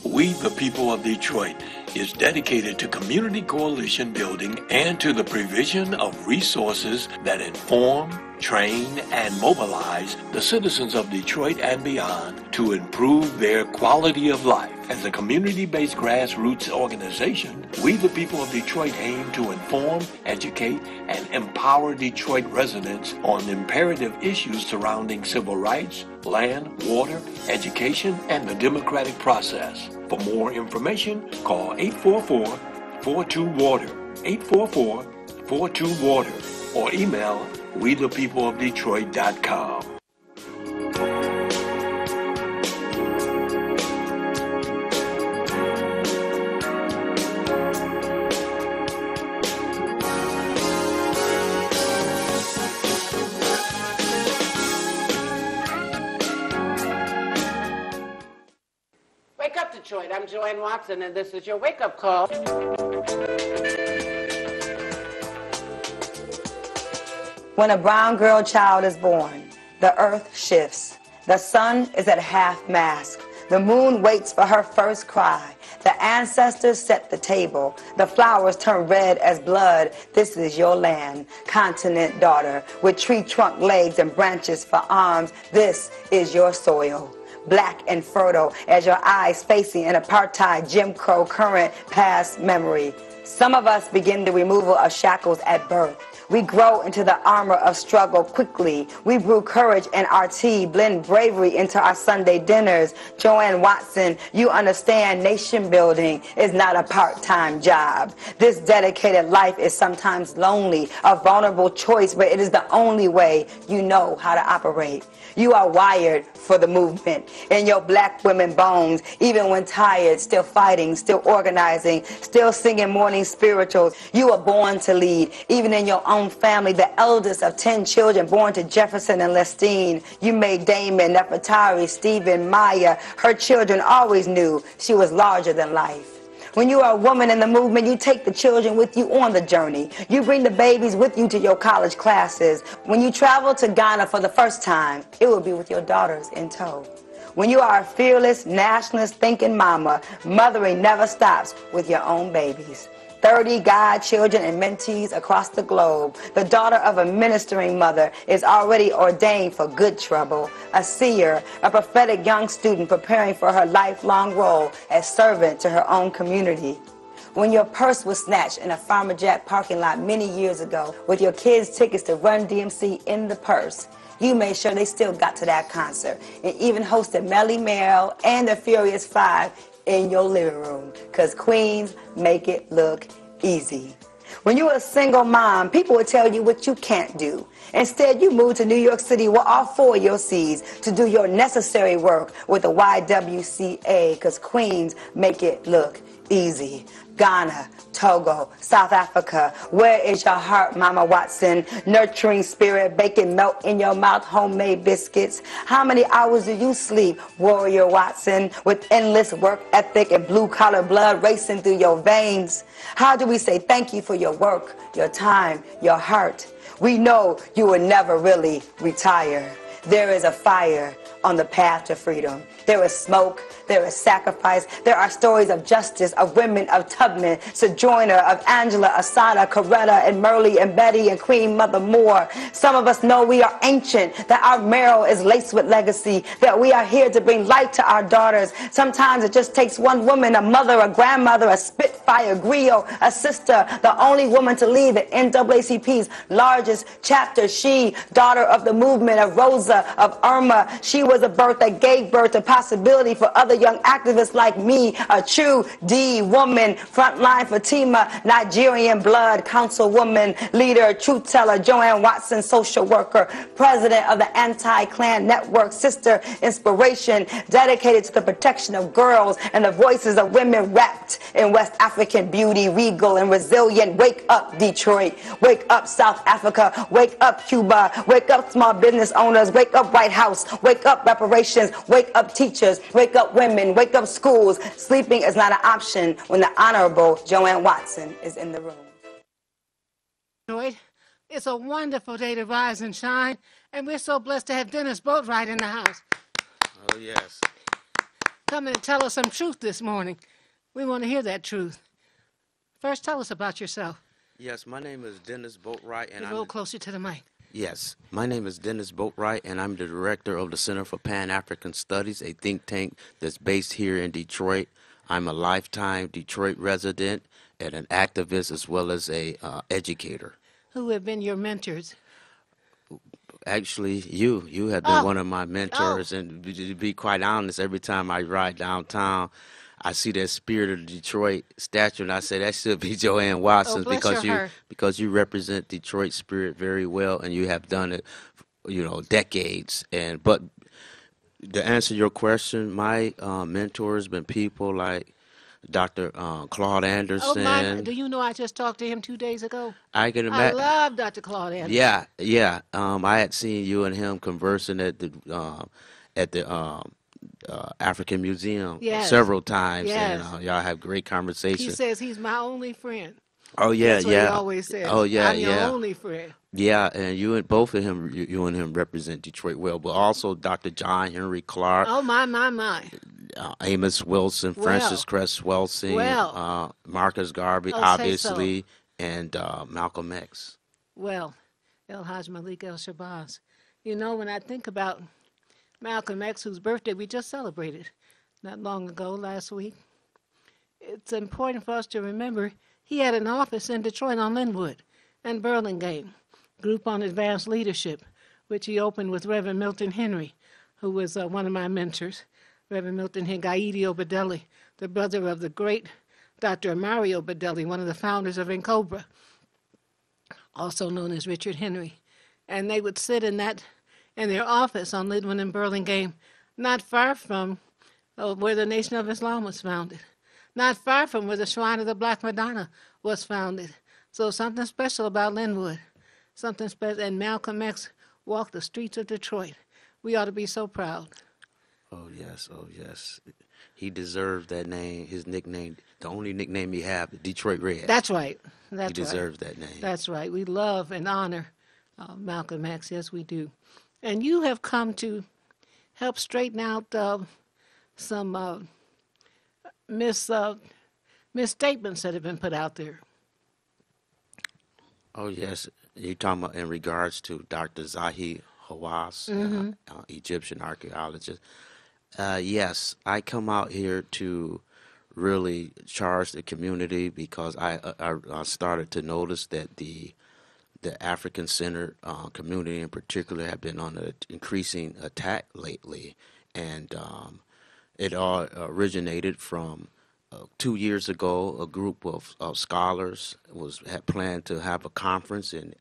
We, the People of Detroit, is dedicated to community coalition building and to the provision of resources that inform, train, and mobilize the citizens of Detroit and beyond to improve their quality of life. As a community-based grassroots organization, We the People of Detroit aim to inform, educate, and empower Detroit residents on imperative issues surrounding civil rights, land, water, education, and the democratic process. For more information, call 844-42-WATER, 844-42-WATER, or email wethepeopleofdetroit.com. Wake up, Detroit. I'm Joanne Watson, and this is your wake-up call. When a brown girl child is born, the earth shifts. The sun is at half-mast. The moon waits for her first cry. The ancestors set the table. The flowers turn red as blood. This is your land, continent daughter, with tree trunk legs and branches for arms. This is your soil, black and fertile as your eyes facing an apartheid Jim Crow current past memory. Some of us begin the removal of shackles at birth. We grow into the armor of struggle quickly. We brew courage in our tea, blend bravery into our Sunday dinners. Joanne Watson, you understand nation building is not a part-time job. This dedicated life is sometimes lonely, a vulnerable choice, but it is the only way you know how to operate. You are wired for the movement in your black women bones, even when tired, still fighting, still organizing, still singing morning spirituals. You were born to lead, even in your own family, the eldest of 10 children born to Jefferson and Lestine. You made Damon, Nefertari, Stephen, Maya. Her children always knew she was larger than life. When you are a woman in the movement, you take the children with you on the journey. You bring the babies with you to your college classes. When you travel to Ghana for the first time, it will be with your daughters in tow. When you are a fearless, nationalist thinking mama, mothering never stops with your own babies. 30 godchildren and mentees across the globe. The daughter of a ministering mother is already ordained for good trouble. A seer, a prophetic young student preparing for her lifelong role as servant to her own community. When your purse was snatched in a Farmer Jack parking lot many years ago with your kids' tickets to Run DMC in the purse, you made sure they still got to that concert and even hosted Melly Merrill and the Furious Five in your living room, because queens make it look easy. When you're a single mom, people will tell you what you can't do. Instead, you move to New York City with all 4 of your C's to do your necessary work with the YWCA, because queens make it look easy. Ghana, Togo, South Africa, where is your heart, Mama Watson? Nurturing spirit, baking melt in your mouth, homemade biscuits. How many hours do you sleep, Warrior Watson, with endless work ethic and blue-collar blood racing through your veins? How do we say thank you for your work, your time, your heart? We know you will never really retire. There is a fire on the path to freedom. There is smoke, there is sacrifice, there are stories of justice, of women, of Tubman, Sojourner, of Angela, Asada, Coretta, and Merle, and Betty, and Queen Mother Moore. Some of us know we are ancient, that our marrow is laced with legacy, that we are here to bring light to our daughters. Sometimes it just takes one woman, a mother, a grandmother, a Spitfire, griot, a sister, the only woman to lead the NAACP's largest chapter. She, daughter of the movement, of Rosa, of Irma. She was a birth that gave birth to possibility for other young activists like me, a true D woman, frontline Fatima, Nigerian blood, councilwoman, leader, truth teller, Joanne Watson, social worker, president of the Anti-Klan Network, sister, inspiration, dedicated to the protection of girls and the voices of women wrapped in West African beauty, regal and resilient. Wake up, Detroit. Wake up, South Africa. Wake up, Cuba. Wake up, small business owners. Wake up, White House. Wake up, reparations. Wake up, teachers, wake up women, wake up schools. Sleeping is not an option when the Honorable Joanne Watson is in the room. It's a wonderful day to rise and shine, and we're so blessed to have Dennis Boatwright in the house. Oh, yes. come and tell us some truth this morning. We want to hear that truth. First, tell us about yourself. Yes, my name is Dennis Boatwright, and Get a little closer to the mic. Yes, my name is Dennis Boatwright, and I'm the director of the Center for Pan-African Studies, a think tank that's based here in Detroit. I'm a lifetime Detroit resident and an activist as well as a educator. Who have been your mentors? Actually, you have been one of my mentors, and to be quite honest, every time I ride downtown, I see that Spirit of Detroit statue, and I say that should be Joanne Watson because you represent Detroit spirit very well, and you have done it, decades. But to answer your question, my mentors been people like Dr. Claude Anderson. Oh, do you know I just talked to him 2 days ago? I can imagine. I love Dr. Claude Anderson. Yeah. I had seen you and him conversing at the African Museum several times, and y'all have great conversations. He says he's my only friend. Oh yeah, That's what he always says. Oh yeah, I'm your only friend. Yeah, and you and both of him, you and him represent Detroit well, but also Dr. John Henry Clark. Oh my. Amos Wilson, Francis Cress Welsing, Marcus Garvey, obviously, and Malcolm X. Well, El Haj Malik El Shabazz. You know, when I think about Malcolm X, whose birthday we just celebrated not long ago, last week, it's important for us to remember he had an office in Detroit on Linwood and Burlingame, Group on Advanced Leadership, which he opened with Reverend Milton Henry, who was one of my mentors. Reverend Milton Hengaidi Obedelli, the brother of the great Dr. Amari Obedelli, one of the founders of NCOBRA, also known as Richard Henry. And they would sit in their office on Linwood and Burlingame, not far from where the Nation of Islam was founded, not far from where the Shrine of the Black Madonna was founded. So something special about Linwood, something special. And Malcolm X walked the streets of Detroit. We ought to be so proud. Oh yes. He deserved that name, his nickname, the only nickname he had, Detroit Red. That's right. He deserves that name. That's right. We love and honor Malcolm X. Yes, we do. And you have come to help straighten out some misstatements that have been put out there. Oh yes. You're talking about in regards to Dr. Zahi Hawass, Egyptian archaeologist. Yes, I come out here to really charge the community because I started to notice that the African-centered community in particular have been on an increasing attack lately, and it all originated from 2 years ago. A group of scholars had planned to have a conference in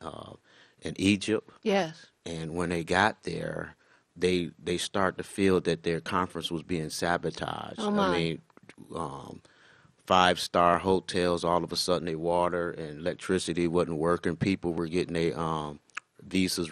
Egypt. Yes. And when they got there, they start to feel that their conference was being sabotaged. Oh my. I mean, 5-star hotels, all of a sudden their water and electricity wasn't working. People were getting their visas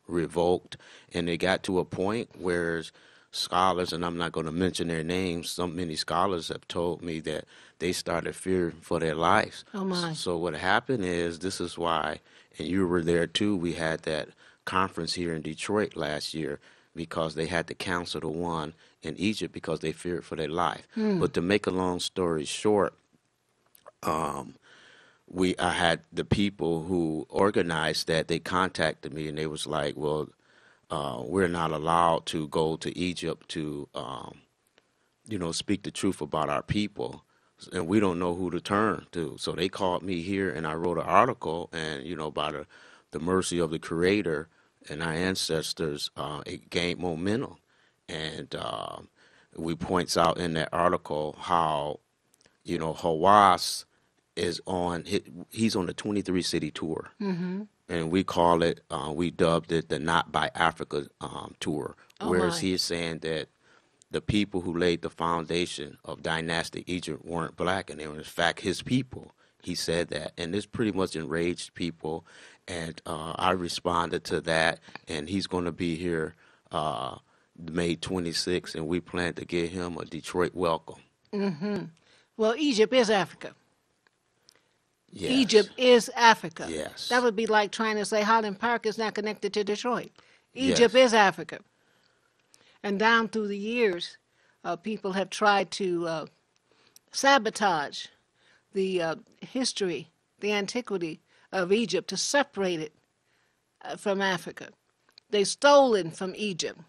revoked, and they got to a point where scholars, and I'm not going to mention their names, many scholars have told me that they started fearing for their lives. Oh my. So what happened is, this is why, and you were there too, we had that conference here in Detroit last year because they had to cancel the one in Egypt because they feared for their life. But to make a long story short, I had the people who organized that, they contacted me and they was like, well, we're not allowed to go to Egypt to, speak the truth about our people, and we don't know who to turn to. So they called me here, and I wrote an article, and by the mercy of the Creator and our ancestors, it gained momentum, and we points out in that article how, Hawass is he's on the 23 city tour. Mm-hmm. And we call it, we dubbed it the Not by Africa tour, whereas he is saying that the people who laid the foundation of dynastic Egypt weren't black, and they were in fact his people. He said that, and this pretty much enraged people, and I responded to that, and he's going to be here May 26th, and we plan to give him a Detroit welcome. Mm-hmm. Well, Egypt is Africa. Yes. Egypt is Africa. Yes. That would be like trying to say Highland Park is not connected to Detroit. Egypt is Africa. And down through the years, people have tried to sabotage the history, the antiquity of Egypt, to separate it from Africa. They've stolen from Egypt,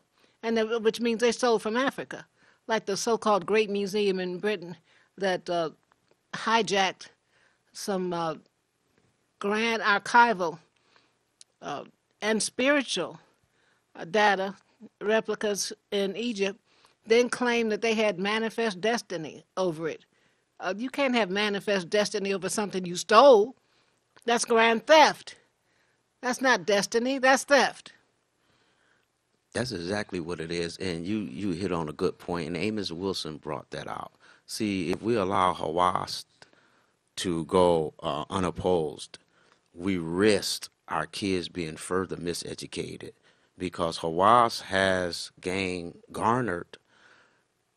which means they stole from Africa, like the so-called Great Museum in Britain that hijacked some grand archival and spiritual data replicas in Egypt, then claimed that they had manifest destiny over it. You can't have manifest destiny over something you stole. That's grand theft. That's not destiny, that's theft. That's exactly what it is, and you hit on a good point, and Amos Wilson brought that out. See, if we allow Hawass to go unopposed, we risk our kids being further miseducated, because Hawass has garnered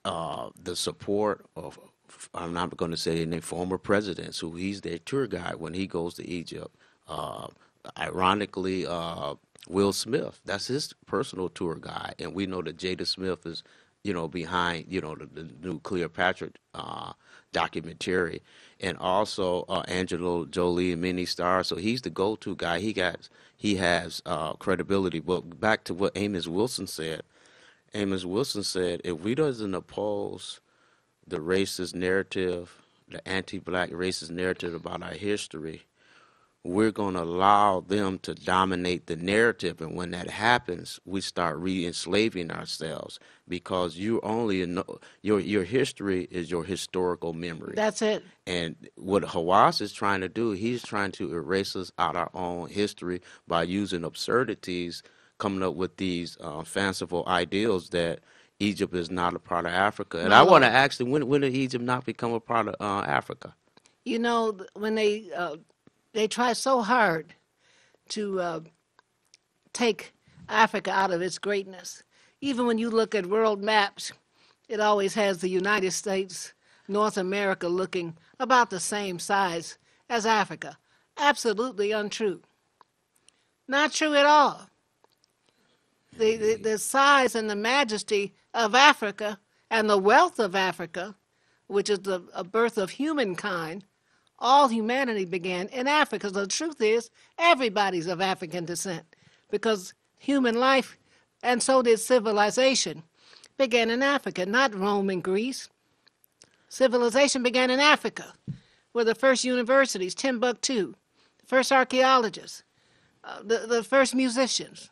the support of, I'm not going to say any former presidents, who he's their tour guide when he goes to Egypt. Ironically, Will Smith, that's his personal tour guide, and we know that Jada Smith is, behind, the new Cleopatra documentary, and also Angelo Jolie and many stars. So he's the go-to guy. He has credibility. But back to what Amos Wilson said. Amos Wilson said, if we doesn't oppose the racist narrative, the anti-black racist narrative about our history, we're going to allow them to dominate the narrative. And when that happens, we start re-enslaving ourselves, because your history is your historical memory. That's it. And what Hawass is trying to do, he's trying to erase us out our own history by using absurdities, coming up with these fanciful ideals that Egypt is not a part of Africa. And I want to ask them, when did Egypt not become a part of Africa? When they try so hard to take Africa out of its greatness. Even when you look at world maps, it always has the United States, North America looking about the same size as Africa. Absolutely untrue. Not true at all. The size and the majesty of Africa and the wealth of Africa, which is a birth of humankind, all humanity began in Africa. So the truth is, everybody's of African descent, because human life, and so did civilization, began in Africa, not Rome and Greece. Civilization began in Africa, where the first universities, Timbuktu, the first archaeologists, the first musicians,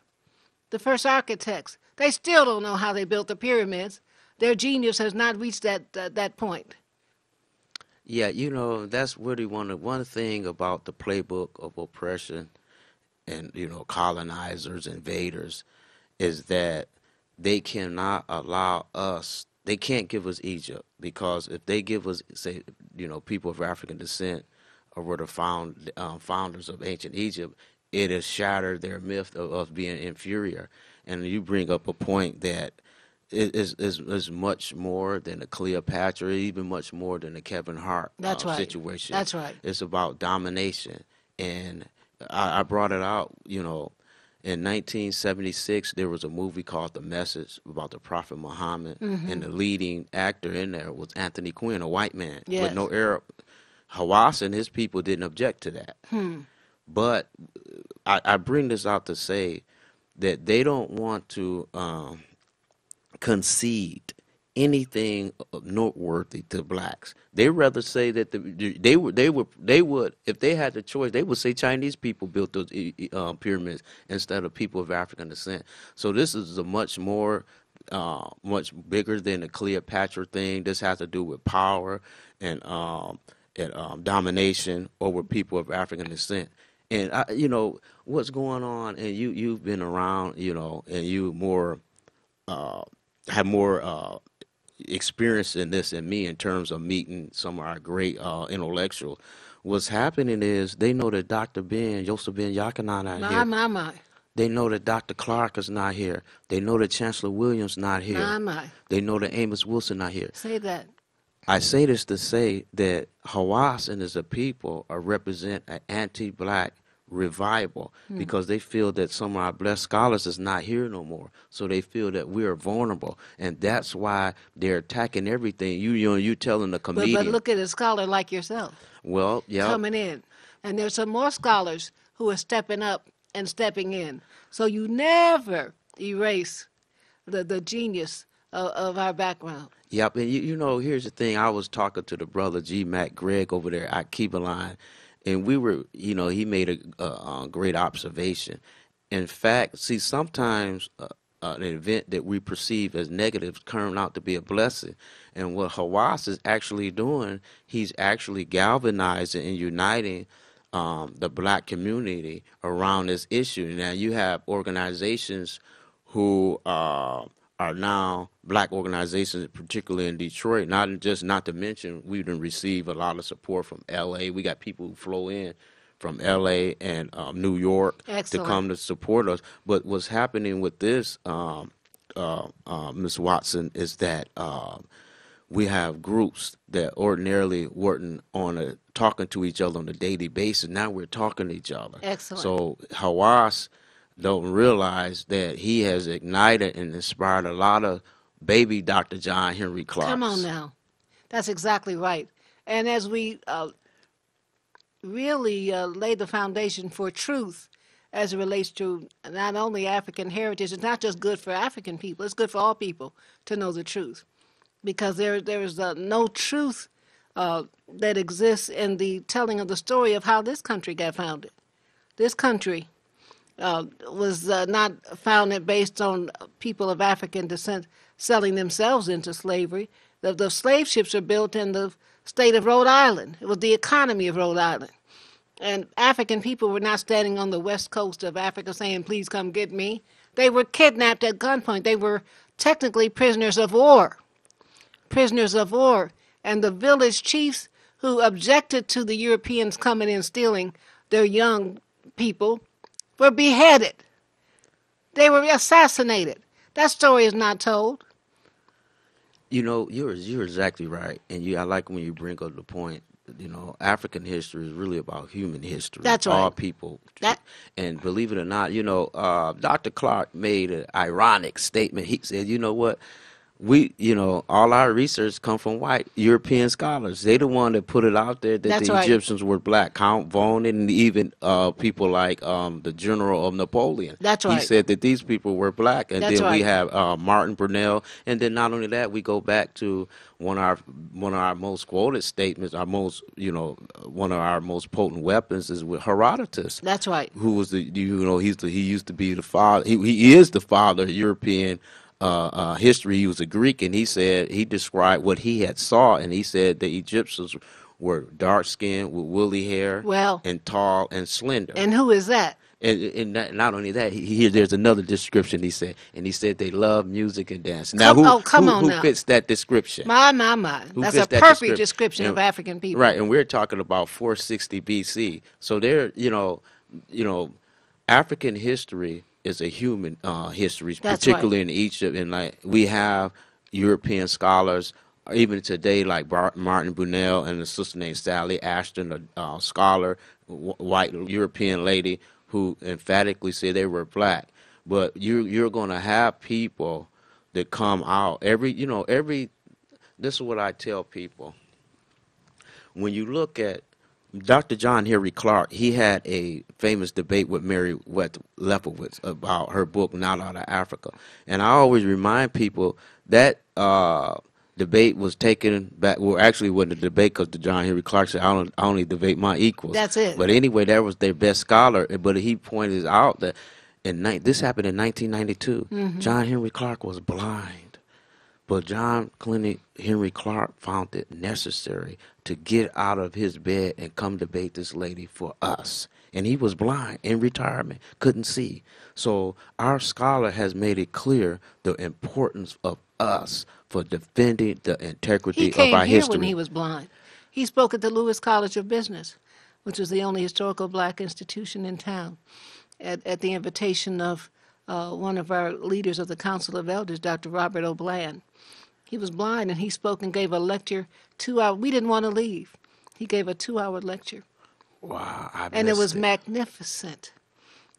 the first architects. They still don't know how they built the pyramids. Their genius has not reached that point. Yeah, that's really one thing about the playbook of oppression and, colonizers, invaders, is that they cannot allow us, they can't give us Egypt, because if they give us, say, people of African descent, or were the founders of ancient Egypt, it has shattered their myth of us being inferior. And you bring up a point that is much more than a Cleopatra, even much more than a Kevin Hart situation. That's right. It's about domination. And I brought it out, in 1976, there was a movie called The Message about the Prophet Muhammad, and the leading actor in there was Anthony Quinn, a white man with no Arab. Hawass and his people didn't object to that. But I bring this out to say that they don't want to concede anything noteworthy to blacks. They rather say that they would, if they had the choice, they would say Chinese people built those pyramids instead of people of African descent. So this is a much bigger than the Cleopatra thing. This has to do with power and domination over people of African descent. And what's going on, and you've been around, and you have more experience in this than me in terms of meeting some of our great intellectuals. What's happening is they know that Dr. Joseph Ben Jochannan not here. My. They know that Dr. Clark is not here. They know that Chancellor Williams not here. My. They know that Amos Wilson not here. Say that. I say this to say that Hawass and as a people represent an anti-black revival because they feel that some of our blessed scholars is not here no more. So they feel that we are vulnerable, and that's why they're attacking everything. You telling the comedian. But look at a scholar like yourself Well, yeah. coming in, and there's some more scholars who are stepping up and stepping in. So you never erase the genius of our background. Yep, and you know, here's the thing. I was talking to the brother G. Mac Gregg over there at Keebaline, and we were, you know, he made a great observation. In fact, see, sometimes an event that we perceive as negative turn out to be a blessing. And what Hawass is actually doing, he's actually galvanizing and uniting the black community around this issue. Now, you have organizations who are now black organizations, particularly in Detroit. Not to mention, we didn't receive a lot of support from L.A. We got people who flow in from L.A. and New York Excellent. to come to support us. But what's happening with this, Ms. Watson, is that we have groups that ordinarily weren't talking to each other on a daily basis. Now we're talking to each other. Excellent. So Hawass don't realize that he has ignited and inspired a lot of baby Dr. John Henry Clarks. Come on now. That's exactly right. And as we really lay the foundation for truth as it relates to not only African heritage, it's not just good for African people, it's good for all people to know the truth. Because there is no truth that exists in the telling of the story of how this country got founded. This country was not founded based on people of African descent selling themselves into slavery. The slave ships were built in the state of Rhode Island. It was the economy of Rhode Island. And African people were not standing on the west coast of Africa saying, please come get me. They were kidnapped at gunpoint. They were technically prisoners of war. Prisoners of war. And the village chiefs who objected to the Europeans coming in stealing their young people were beheaded. They were assassinated. That story is not told. You know, you're exactly right, and I like when you bring up the point. You know, African history is really about human history. That's right. All people. And believe it or not, you know, Dr. Clark made an ironic statement. He said, you know what? All our research come from white European scholars. They the one that put it out there that That's the right. Egyptians were black. Count Vaughan and even people like the general of Napoleon. That's right. He said that these people were black. And That's then we right. have Martin Brunel. And then not only that, we go back to one of our most quoted statements, one of our most potent weapons is with Herodotus. That's right. Who was he used to be the father. He is the father of European history. He was a Greek, and he described what he had saw, and he said the Egyptians were dark skinned with woolly hair, and tall and slender. And who is that? And not only that, there's another description he said they love music and dance. Now, who fits that description? My. That's a perfect description of African people. Right, and we're talking about 460 BC. So African history is a human history, That's particularly right. in Egypt. And like we have European scholars, even today, like Martin Brunel and a sister named Sally Ashton, a scholar, white European lady, who emphatically said they were black. But you're going to have people that come out this is what I tell people. When you look at Dr. John Henry Clark, he had a famous debate with Mary Lefkowitz about her book, Not Out of Africa. And I always remind people that debate was taken back. Well, actually, it wasn't a debate because John Henry Clark said, I only debate my equals. That's it. But anyway, that was their best scholar. But he pointed out that this happened in 1992. Mm-hmm. John Henry Clark was blind. But John Henry Clark found it necessary to get out of his bed and come debate this lady for us. And he was blind in retirement, couldn't see. So our scholar has made it clear the importance of us for defending the integrity of our history. He came here when he was blind. He spoke at the Lewis College of Business, which was the only historical black institution in town, at the invitation of one of our leaders of the Council of Elders, Dr. Robert O'Bland. He was blind, and he spoke and gave a lecture 2 hours. We didn't want to leave. He gave a 2-hour lecture Wow, I And it was missed it. magnificent.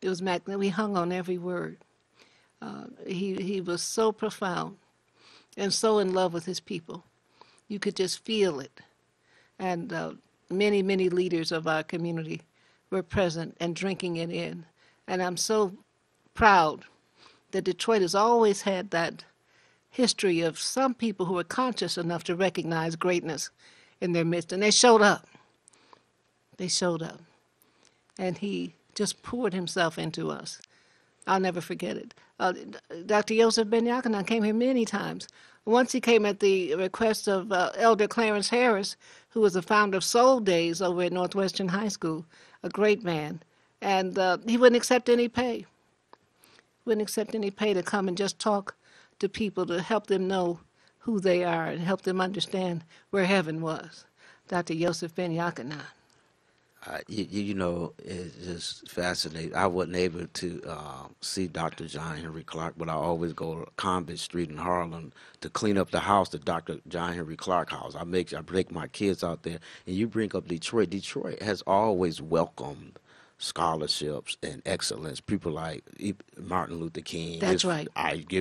It was magnificent. We hung on every word. He was so profound and so in love with his people. You could just feel it. And many, many leaders of our community were present and drinking it in. And I'm so proud that Detroit has always had that history of some people who were conscious enough to recognize greatness in their midst. And they showed up. They showed up. And he just poured himself into us. I'll never forget it. Dr. Yosef Ben Yochanan came here many times. Once he came at the request of Elder Clarence Harris, who was the founder of Soul Days over at Northwestern High School, a great man. And he wouldn't accept any pay. Wouldn't accept any pay to come and just talk to people to help them know who they are and help them understand where heaven was. Dr. Yosef Ben Yochanan. You know, it's just fascinating. I wasn't able to see Dr. John Henry Clark, but I always go to Convent Street in Harlem to clean up the house, the Dr. John Henry Clark house. I break my kids out there, and you bring up Detroit. Detroit has always welcomed scholarships and excellence. People like Martin Luther King. That's right. I That's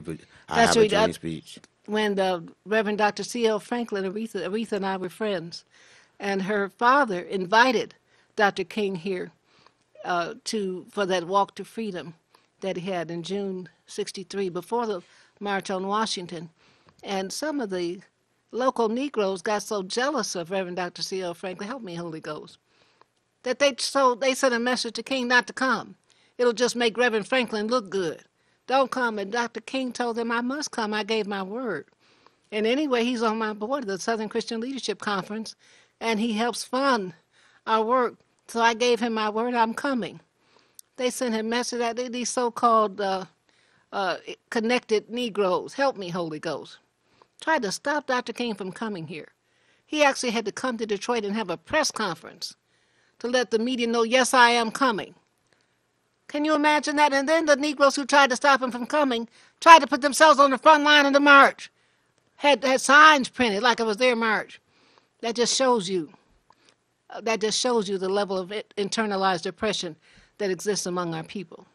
have a right. dream speech. When Reverend Dr. C.L. Franklin, Aretha and I were friends, and her father invited Dr. King here for that walk to freedom that he had in June '63 before the March on Washington. And some of the local Negroes got so jealous of Reverend Dr. C.L. Franklin, help me, Holy Ghost, that they sent a message to King not to come. It'll just make Reverend Franklin look good. Don't come. And Dr. King told them, I must come. I gave my word. And anyway, he's on my board of the Southern Christian Leadership Conference, and he helps fund our work. So I gave him my word, I'm coming. They sent him message out, these so-called connected Negroes. Help me, Holy Ghost. Tried to stop Dr. King from coming here. He actually had to come to Detroit and have a press conference to let the media know, yes, I am coming. Can you imagine that? And then the Negroes who tried to stop him from coming tried to put themselves on the front line of the march. Had signs printed like it was their march. That just shows you the level of internalized oppression that exists among our people.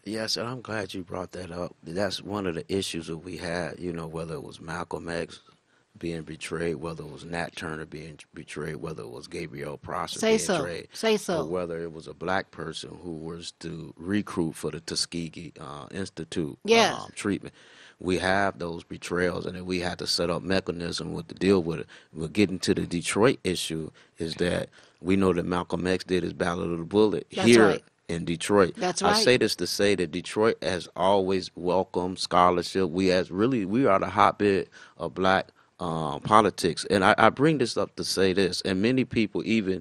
Yes, and I'm glad you brought that up. That's one of the issues that we had, you know, whether it was Malcolm X being betrayed, whether it was Nat Turner being betrayed, whether it was Gabriel Prosser being betrayed. Say so. Or whether it was a black person who was to recruit for the Tuskegee Institute Yes. treatment. We have those betrayals, and then we had to set up mechanism to deal with it. We're getting to the Detroit issue is that we know that Malcolm X did his Ballad of the Bullet here in Detroit. That's right. I say this to say that Detroit has always welcomed scholarship. We are the hotbed of black politics. And I bring this up to say this, and many people, even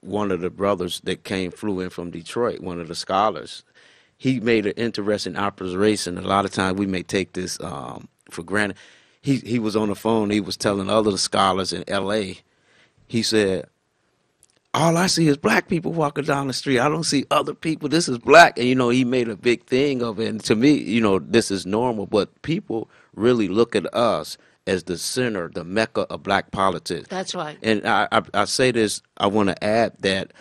one of the brothers that flew in from Detroit, one of the scholars, he made an interesting observation. A lot of times we may take this for granted. He was on the phone. He was telling other scholars in L.A., he said, all I see is black people walking down the street. I don't see other people. This is black. And, you know, he made a big thing of it. And to me, you know, this is normal. But people really look at us as the center, the mecca of black politics. That's right. And I say this, I want to add that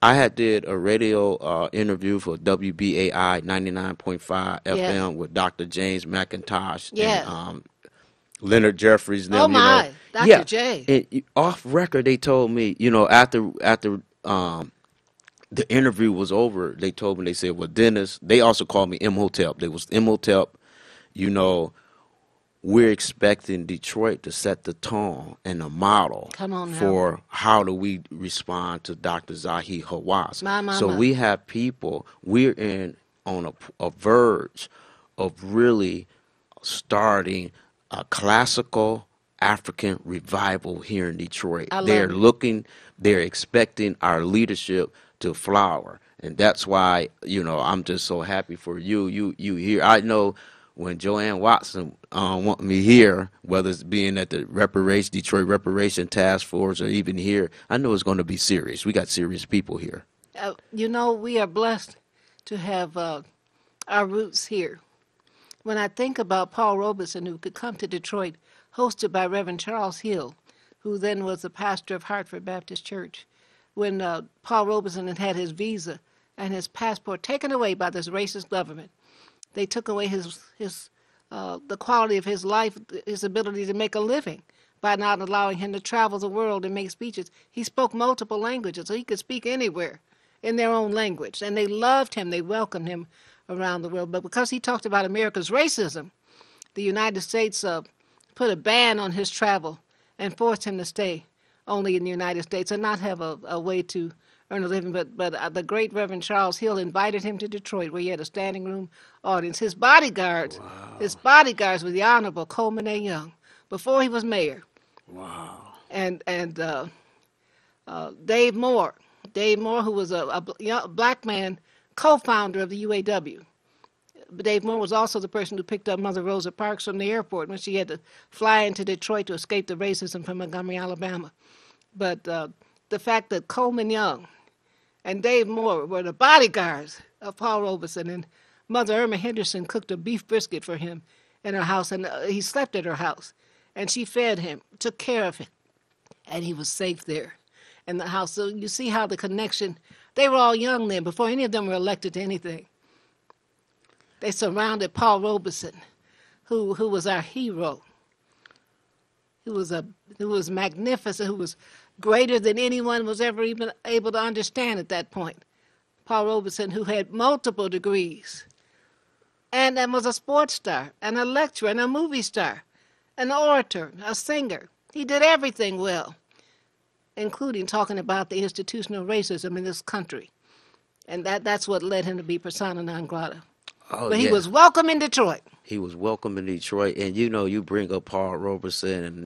I had did a radio interview for WBAI 99.5 FM with Dr. James McIntosh and Leonard Jeffries. Oh, my. Dr. J. And off record, they told me, you know, after the interview was over, they told me, they said, well, Dennis, they also called me Imhotep. They was Imhotep, you know, we're expecting Detroit to set the tone and the model for how do we respond to Dr. Zahi Hawass. So we have people, we're on a verge of really starting a classical African revival here in Detroit. They're expecting our leadership to flower. And that's why, you know, I'm just so happy for you here. I know when Joanne Watson want me here, whether it's being at the Detroit Reparation Task Force or even here, I know it's going to be serious. We got serious people here. You know, we are blessed to have our roots here. When I think about Paul Robeson, who could come to Detroit, hosted by Reverend Charles Hill, who then was the pastor of Hartford Baptist Church, when Paul Robeson had had his visa and his passport taken away by this racist government. They took away the quality of his life, his ability to make a living by not allowing him to travel the world and make speeches. He spoke multiple languages, so he could speak anywhere in their own language. And they loved him. They welcomed him around the world. But because he talked about America's racism, the United States put a ban on his travel and forced him to stay only in the United States and not have a way to earn a living. But the great Reverend Charles Hill invited him to Detroit, where he had a standing room audience. His bodyguards were the Honorable Coleman A. Young, before he was mayor. Wow. And Dave Moore, who was a black man, co-founder of the UAW. Dave Moore was also the person who picked up Mother Rosa Parks from the airport when she had to fly into Detroit to escape the racism from Montgomery, Alabama. But the fact that Coleman Young and Dave Moore were the bodyguards of Paul Robeson, and Mother Irma Henderson cooked a beef brisket for him in her house, and he slept at her house, and she fed him, took care of him, and he was safe there in the house. So you see how the connection, they were all young then, before any of them were elected to anything. They surrounded Paul Robeson, who was our hero, who was magnificent, who was greater than anyone was ever even able to understand at that point. Paul Robeson, who had multiple degrees, and was a sports star, and a lecturer, and a movie star, an orator, a singer. He did everything well, including talking about the institutional racism in this country. And that's what led him to be persona non grata. Oh, but he was welcome in Detroit. He was welcome in Detroit. And, you know, you bring up Paul Robeson. And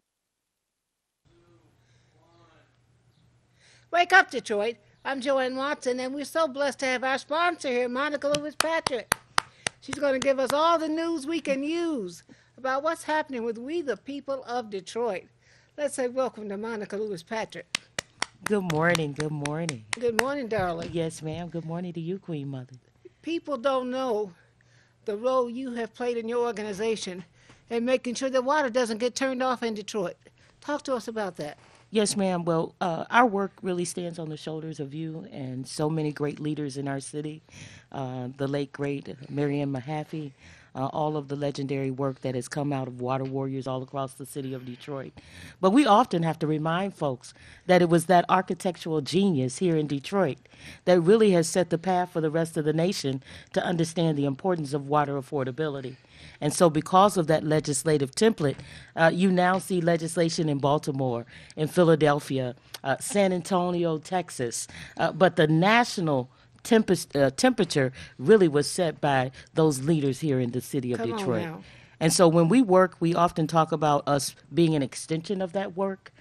Wake up, Detroit. I'm Joanne Watson, and we're so blessed to have our sponsor here, Monica Lewis-Patrick. She's going to give us all the news we can use about what's happening with we, the people of Detroit. Let's say welcome to Monica Lewis-Patrick. Good morning. Good morning. Good morning, darling. Yes, ma'am. Good morning to you, Queen Mother. People don't know the role you have played in your organization in making sure that water doesn't get turned off in Detroit. Talk to us about that. Yes, ma'am. Well, our work really stands on the shoulders of you and so many great leaders in our city. The late, great Marianne Mahaffey, all of the legendary work that has come out of water warriors all across the city of Detroit. But we often have to remind folks that it was that architectural genius here in Detroit that really has set the path for the rest of the nation to understand the importance of water affordability. And so because of that legislative template, you now see legislation in Baltimore, in Philadelphia, San Antonio, Texas. But the national temperature really was set by those leaders here in the city of Detroit. And so when we work, we often talk about us being an extension of that work,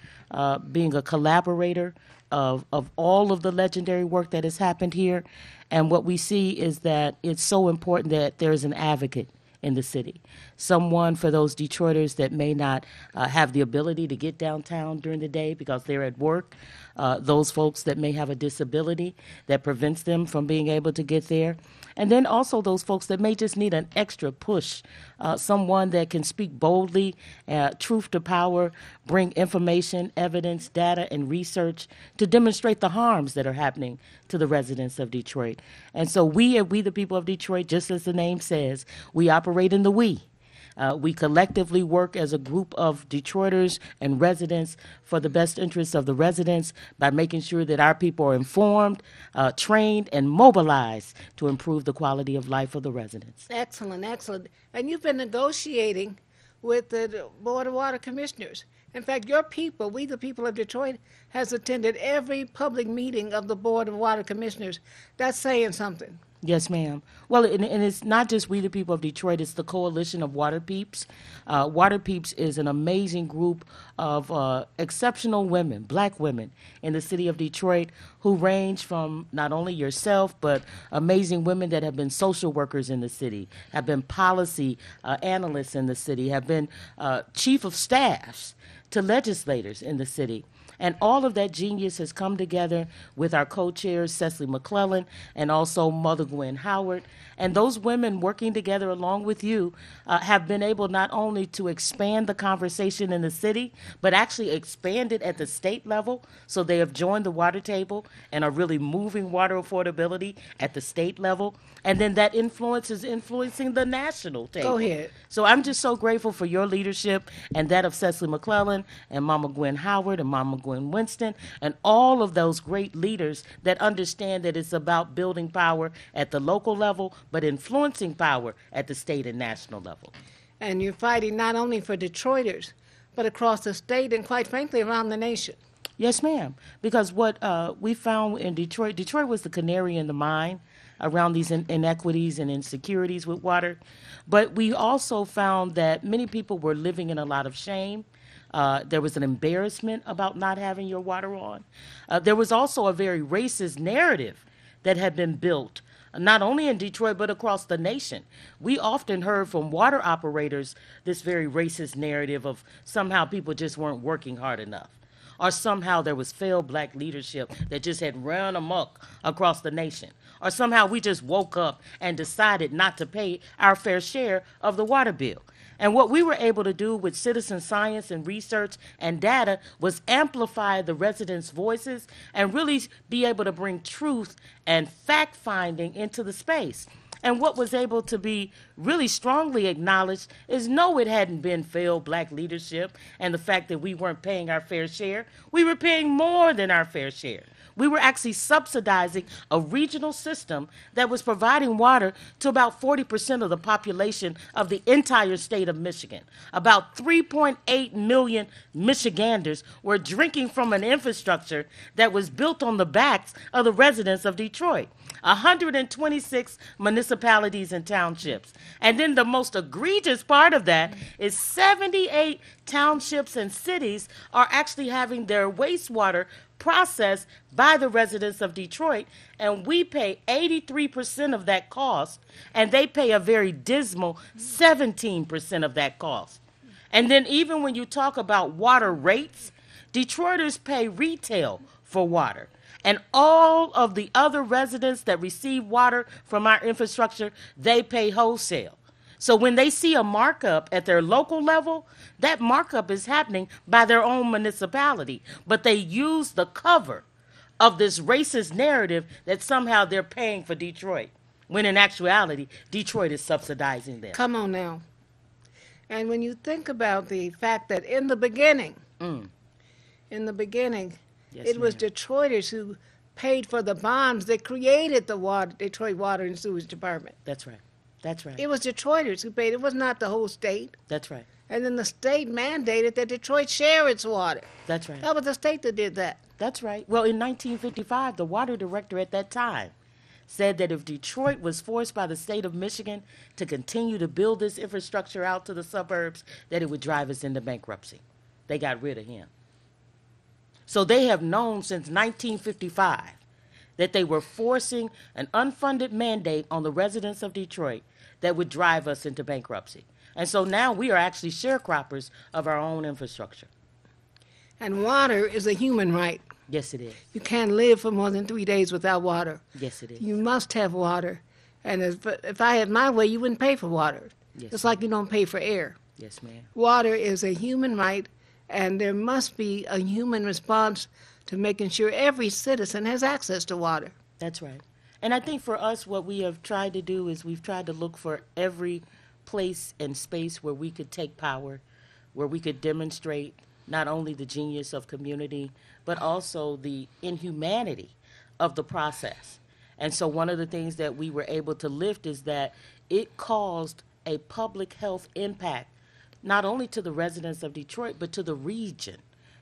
being a collaborator of all of the legendary work that has happened here. And what we see is that it's so important that there's an advocate in the city, someone for those Detroiters that may not have the ability to get downtown during the day because they're at work, those folks that may have a disability that prevents them from being able to get there, and then also those folks that may just need an extra push, someone that can speak boldly, truth to power, bring information, evidence, data, and research to demonstrate the harms that are happening to the residents of Detroit. And so we the people of Detroit, just as the name says, we operate in the we. We collectively work as a group of Detroiters and residents for the best interests of the residents by making sure that our people are informed, trained, and mobilized to improve the quality of life of the residents. Excellent, excellent. And you've been negotiating with the Board of Water Commissioners. In fact, your people, we the people of Detroit, has attended every public meeting of the Board of Water Commissioners. That's saying something. Yes, ma'am. Well, and it's not just we the people of Detroit, it's the coalition of Water Peeps. Water Peeps is an amazing group of exceptional women, black women in the city of Detroit who range from not only yourself, but amazing women that have been social workers in the city, have been policy analysts in the city, have been chief of staffs to legislators in the city. And all of that genius has come together with our co-chairs, Cecily McClellan and also Mother Gwen Howard. And those women working together along with you have been able not only to expand the conversation in the city, but actually expand it at the state level. So they have joined the water table and are really moving water affordability at the state level. And then that influence is influencing the national table. Go ahead. So I'm just so grateful for your leadership and that of Cecily McClellan and Mama Gwen Howard and Mama Gwen Winston and all of those great leaders that understand that it's about building power at the local level, but influencing power at the state and national level. And you're fighting not only for Detroiters, but across the state and, quite frankly, around the nation. Yes, ma'am. Because what we found in Detroit was the canary in the mine around these inequities and insecurities with water. But we also found that many people were living in a lot of shame. There was an embarrassment about not having your water on. There was also a very racist narrative that had been built, not only in Detroit, but across the nation. We often heard from water operators this very racist narrative of somehow people just weren't working hard enough, or somehow there was failed black leadership that just had run amok across the nation, or somehow we just woke up and decided not to pay our fair share of the water bill. And what we were able to do with citizen science and research and data was amplify the residents' voices and really be able to bring truth and fact-finding into the space. And what was able to be really strongly acknowledged is no, it hadn't been failed black leadership and the fact that we weren't paying our fair share. We were paying more than our fair share. We were actually subsidizing a regional system that was providing water to about 40% of the population of the entire state of Michigan. About 3.8 million Michiganders were drinking from an infrastructure that was built on the backs of the residents of Detroit. 126 municipalities and townships. And then the most egregious part of that is 78 townships and cities are actually having their wastewater processed by the residents of Detroit, and we pay 83% of that cost, and they pay a very dismal 17% of that cost. And then even when you talk about water rates, Detroiters pay retail for water. And all of the other residents that receive water from our infrastructure, they pay wholesale. So when they see a markup at their local level, that markup is happening by their own municipality. But they use the cover of this racist narrative that somehow they're paying for Detroit, when in actuality, Detroit is subsidizing them. Come on now. And when you think about the fact that in the beginning, Yes, it was ma'am. Detroiters who paid for the bonds that created the Detroit Water and Sewage Department. That's right. That's right. It was Detroiters who paid. It was not the whole state. That's right. And then the state mandated that Detroit share its water. That's right. That was the state that did that. That's right. Well, in 1955, the water director at that time said that if Detroit was forced by the state of Michigan to continue to build this infrastructure out to the suburbs, that it would drive us into bankruptcy. They got rid of him. So they have known since 1955 that they were forcing an unfunded mandate on the residents of Detroit that would drive us into bankruptcy. And so now we are actually sharecroppers of our own infrastructure. And water is a human right. Yes, it is. You can't live for more than 3 days without water. Yes, it is. You must have water. And if I had my way, you wouldn't pay for water. Yes, Just like you don't pay for air. Yes, ma'am. Water is a human right, and there must be a human response to making sure every citizen has access to water. That's right. And I think for us, what we have tried to do is we've tried to look for every place and space where we could take power, where we could demonstrate not only the genius of community, but also the inhumanity of the process. And so one of the things that we were able to lift is that it caused a public health impact, not only to the residents of Detroit, but to the region,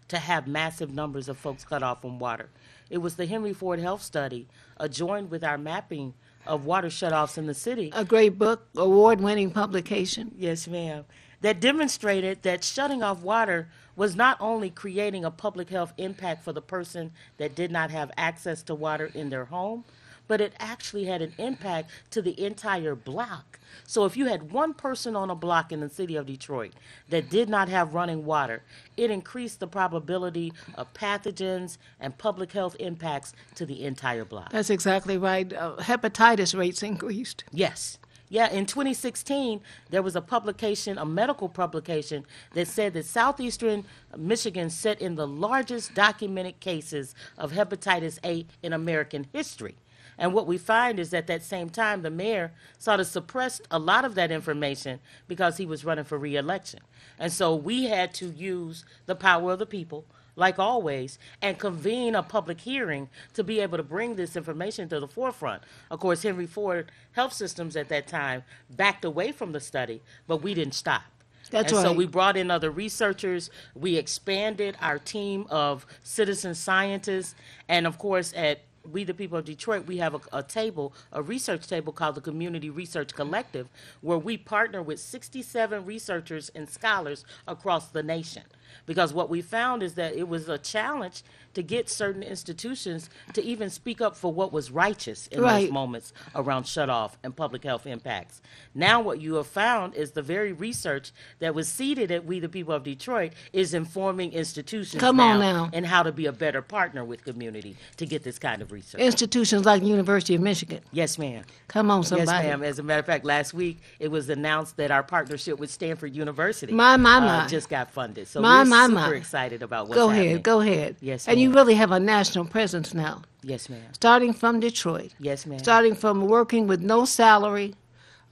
to have massive numbers of folks cut off from water. It was the Henry Ford Health Study, joined with our mapping of water shutoffs in the city. A great book, award-winning publication. Yes, ma'am. That demonstrated that shutting off water was not only creating a public health impact for the person that did not have access to water in their home, but it actually had an impact to the entire block. So if you had one person on a block in the city of Detroit that did not have running water, it increased the probability of pathogens and public health impacts to the entire block. That's exactly right. Hepatitis rates increased. Yes. Yeah, in 2016, there was a publication, a medical publication, that said that southeastern Michigan set in the largest documented cases of hepatitis A in American history. And what we find is at that same time, the mayor sort of suppressed a lot of that information because he was running for re-election. And so we had to use the power of the people, like always, and convene a public hearing to be able to bring this information to the forefront. Of course, Henry Ford Health Systems at that time backed away from the study, but we didn't stop. That's and right. So we brought in other researchers. We expanded our team of citizen scientists. And of course, at We the People of Detroit, we have a research table called the Community Research Collective, where we partner with 67 researchers and scholars across the nation. Because what we found is that it was a challenge to get certain institutions to even speak up for what was righteous in Right. those moments around shutoff and public health impacts. Now what you have found is the very research that was seeded at We the People of Detroit is informing institutions Come on now. and how to be a better partner with community to get this kind of research. Institutions like the University of Michigan. Yes, ma'am. Come on, somebody. Yes, ma'am. As a matter of fact, last week it was announced that our partnership with Stanford University My. just got funded. So My, we're my, super my. excited about what's Go happening. ahead, go ahead. Yes, And you ma'am. really have a national presence now, Yes, ma'am. starting from Detroit. Yes, ma'am. Starting from working with no salary,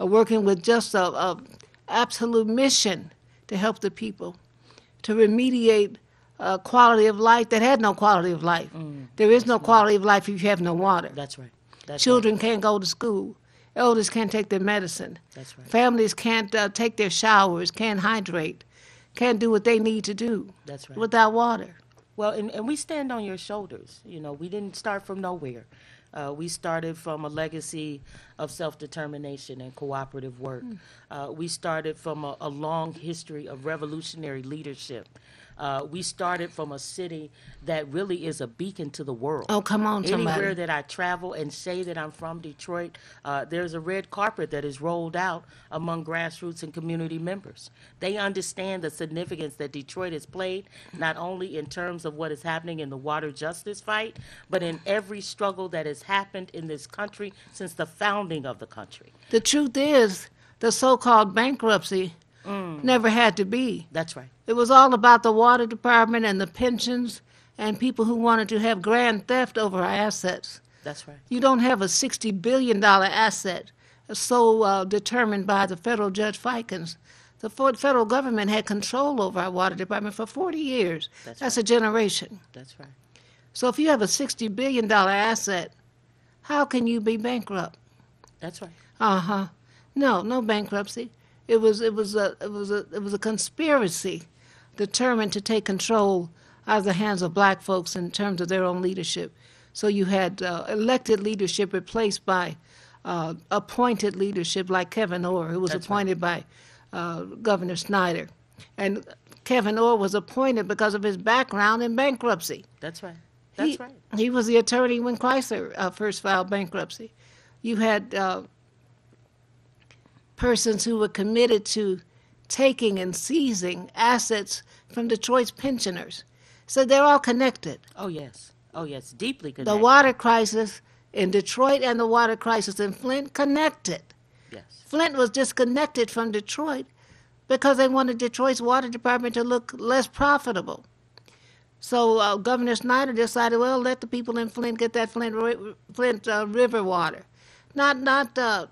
or working with just a absolute mission to help the people, to remediate quality of life that had no quality of life. There is no quality of life if you have no water. That's right. That's Children can't go to school. Elders can't take their medicine. That's right. Families can't take their showers, can't hydrate, can't do what they need to do That's right. without water. Well, and we stand on your shoulders. You know, we didn't start from nowhere. We started from a legacy of self-determination and cooperative work. We started from a long history of revolutionary leadership. We started from a city that really is a beacon to the world. Oh, come on, somebody. Anywhere that I travel and say that I'm from Detroit, there's a red carpet that is rolled out among grassroots and community members. They understand the significance that Detroit has played, not only in terms of what is happening in the water justice fight, but in every struggle that has happened in this country since the founding of the country. The truth is, the so-called bankruptcy never had to be. That's right. It was all about the water department and the pensions and people who wanted to have grand theft over our assets. That's right. You don't have a $60 billion asset so determined by the federal Judge Fikens. The federal government had control over our water department for 40 years. That's a generation. That's right. So if you have a $60 billion asset, how can you be bankrupt? That's right. Uh-huh. No bankruptcy. It was a conspiracy determined to take control out of the hands of black folks in terms of their own leadership. So you had elected leadership replaced by appointed leadership like Kevin Orr, who was That's appointed by Governor Snyder. And Kevin Orr was appointed because of his background in bankruptcy. That's right. That's right. He was the attorney when Chrysler first filed bankruptcy. You had persons who were committed to taking and seizing assets from Detroit's pensioners. So they're all connected. Oh, yes. Oh, yes. Deeply connected. The water crisis in Detroit and the water crisis in Flint connected. Yes. Flint was disconnected from Detroit because they wanted Detroit's water department to look less profitable. So Governor Snyder decided, well, let the people in Flint get that Flint River water. It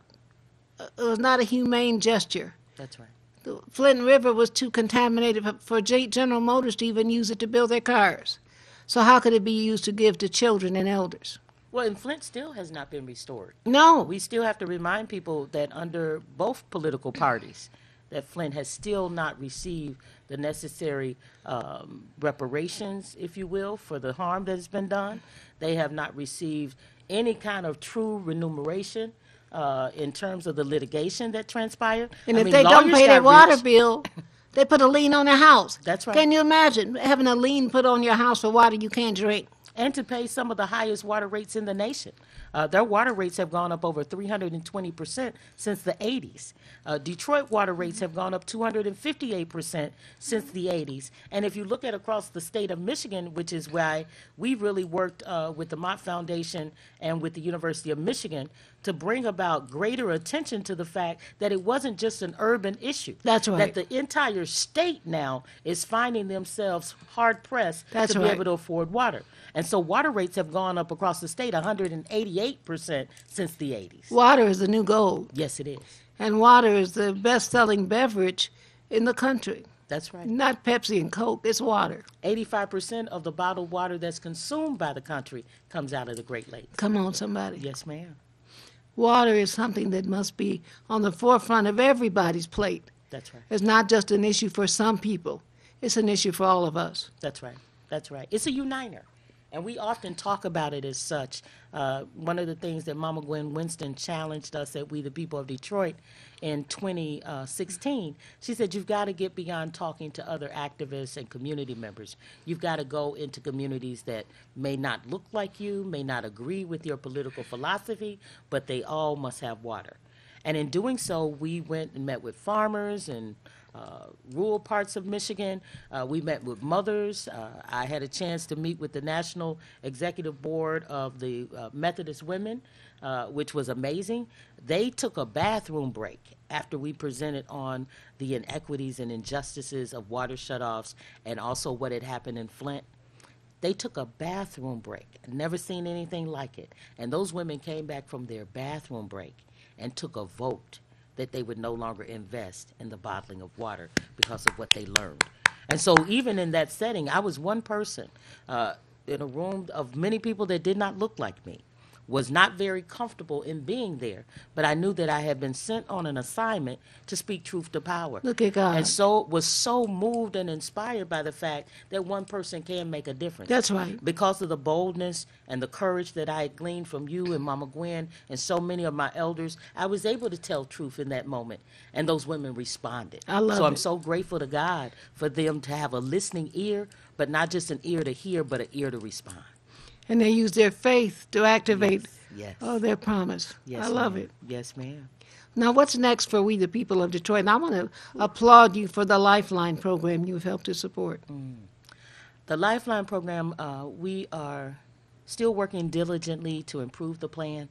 was not a humane gesture. That's right. The Flint River was too contaminated for General Motors to even use it to build their cars. So how could it be used to give to children and elders? Well, and Flint still has not been restored. No. We still have to remind people that under both political parties, that Flint has still not received the necessary reparations, if you will, for the harm that has been done. They have not received any kind of true remuneration in terms of the litigation that transpired. And if they don't pay their water bill, they put a lien on their house. That's right. Can you imagine having a lien put on your house for water you can't drink? And to pay some of the highest water rates in the nation. Their water rates have gone up over 320% since the 80s. Detroit water rates have gone up 258% since the 80s. And if you look at across the state of Michigan, which is why we really worked with the Mott Foundation and with the University of Michigan to bring about greater attention to the fact that it wasn't just an urban issue. That's right. That the entire state now is finding themselves hard-pressed That's to be right. able to afford water. And so water rates have gone up across the state 188% since the 80s. Water is the new gold, Yes, it is. and water is the best-selling beverage in the country. That's right. Not Pepsi and Coke, it's water. 85% of the bottled water that's consumed by the country comes out of the Great Lakes. Come on, somebody. Yes, ma'am. Water is something that must be on the forefront of everybody's plate. That's right. It's not just an issue for some people. It's an issue for all of us. That's right. That's right. It's a uniter. And we often talk about it as such. One of the things that Mama Gwen Winston challenged us at We the People of Detroit in 2016, she said, you've got to get beyond talking to other activists and community members. You've got to go into communities that may not look like you, may not agree with your political philosophy, but they all must have water. And in doing so, we went and met with farmers and rural parts of Michigan. We met with mothers. I had a chance to meet with the National Executive Board of the Methodist Women, which was amazing. They took a bathroom break after we presented on the inequities and injustices of water shutoffs and also what had happened in Flint. They took a bathroom break. I'd never seen anything like it. And those women came back from their bathroom break and took a vote that they would no longer invest in the bottling of water because of what they learned. And so even in that setting, I was one person in a room of many people that did not look like me, was not very comfortable in being there, but I knew that I had been sent on an assignment to speak truth to power. Look at God. And so was so moved and inspired by the fact that one person can make a difference. That's right. Because of the boldness and the courage that I had gleaned from you and Mama Gwen and so many of my elders, I was able to tell truth in that moment, and those women responded. I love So I'm it. so grateful to God for them to have a listening ear, but not just an ear to hear, but an ear to respond. And they use their faith to activate Yes. their promise. Yes, I love ma'am. it. Yes, ma'am. Now, what's next for We the People of Detroit? And I want to applaud you for the Lifeline program you've helped to support. The Lifeline program, we are still working diligently to improve the plan.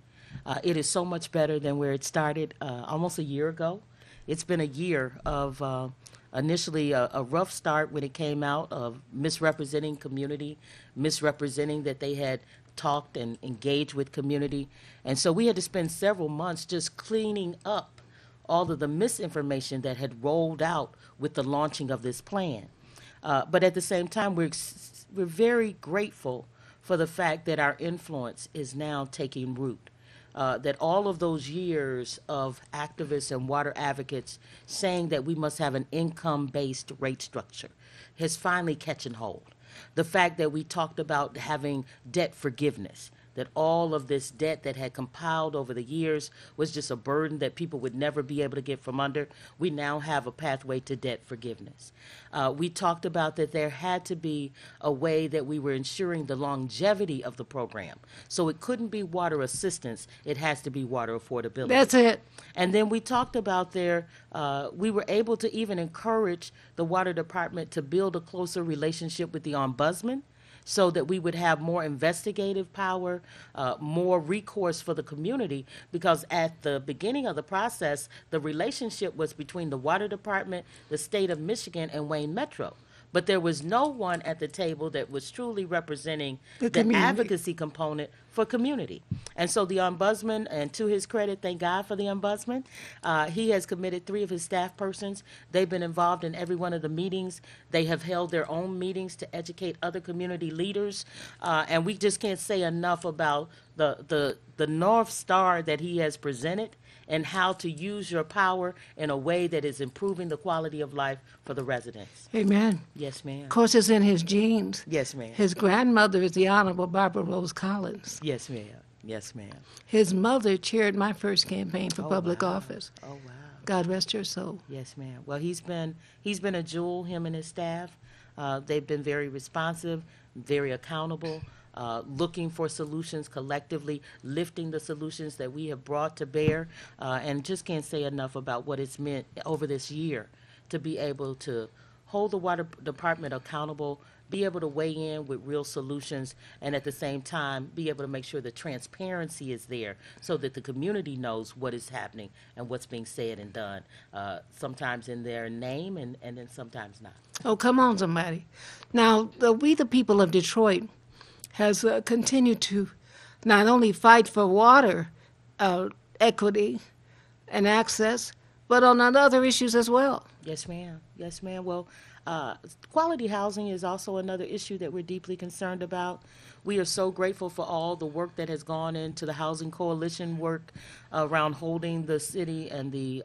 It is so much better than where it started almost a year ago. It's been a year of initially a rough start when it came out of misrepresenting community, misrepresenting that they had talked and engaged with community. And so we had to spend several months just cleaning up all of the misinformation that had rolled out with the launching of this plan. But at the same time, we're very grateful for the fact that our influence is now taking root. That all of those years of activists and water advocates saying that we must have an income-based rate structure has finally catching hold. The fact that we talked about having debt forgiveness, that all of this debt that had compiled over the years was just a burden that people would never be able to get from under. We now have a pathway to debt forgiveness. We talked about that there had to be a way that we were ensuring the longevity of the program. So it couldn't be water assistance, it has to be water affordability. That's it. And then we talked about we were able to even encourage the water department to build a closer relationship with the ombudsman so that we would have more investigative power, more recourse for the community, because at the beginning of the process, the relationship was between the water department, the state of Michigan, and Wayne Metro. But there was no one at the table that was truly representing The the community. advocacy component for community. And so the ombudsman, and to his credit, thank God for the ombudsman, he has committed 3 of his staff persons. They've been involved in every one of the meetings. They have held their own meetings to educate other community leaders. And we just can't say enough about the North Star that he has presented and how to use your power in a way that is improving the quality of life for the residents. Amen. Yes, ma'am. Of course, it's in his genes. Yes, ma'am. His grandmother is the Honorable Barbara Rose Collins. Yes, ma'am. Yes, ma'am. His mother chaired my first campaign for public wow. office. Oh, wow. God rest her soul. Yes, ma'am. Well, he's been a jewel, him and his staff. They've been very responsive, very accountable. looking for solutions collectively, lifting the solutions that we have brought to bear, and just can't say enough about what it's meant over this year to be able to hold the water department accountable, be able to weigh in with real solutions, and at the same time be able to make sure the transparency is there so that the community knows what is happening and what's being said and done, sometimes in their name and then sometimes not. Oh, come on, somebody. Now, we the people of Detroit has continued to not only fight for water equity and access, but on other issues as well. Yes, ma'am. Yes, ma'am. Well, quality housing is also another issue that we're deeply concerned about. We are so grateful for all the work that has gone into the Housing Coalition work around holding the city and the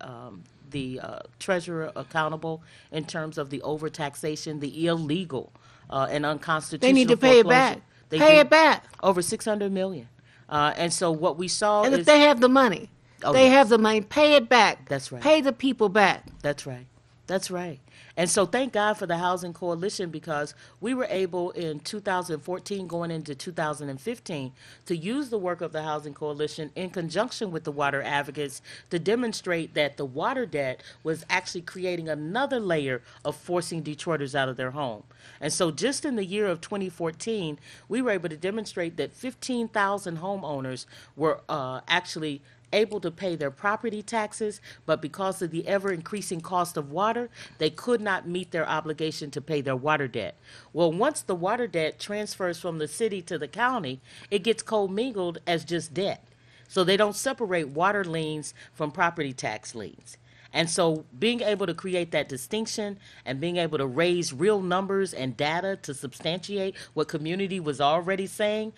treasurer accountable in terms of the overtaxation, the illegal and unconstitutional. They need to pay it back. Pay it back. Over $600 million. And so what we saw and is... if they have the money, they have the money, pay it back. That's right. Pay the people back. That's right. That's right. And so thank God for the Housing Coalition, because we were able in 2014 going into 2015 to use the work of the Housing Coalition in conjunction with the water advocates to demonstrate that the water debt was actually creating another layer of forcing Detroiters out of their home. And so just in the year of 2014, we were able to demonstrate that 15,000 homeowners were actually able to pay their property taxes, but because of the ever-increasing cost of water, they could not meet their obligation to pay their water debt. Well, once the water debt transfers from the city to the county, it gets commingled as just debt. So they don't separate water liens from property tax liens. And so being able to create that distinction and being able to raise real numbers and data to substantiate what community was already saying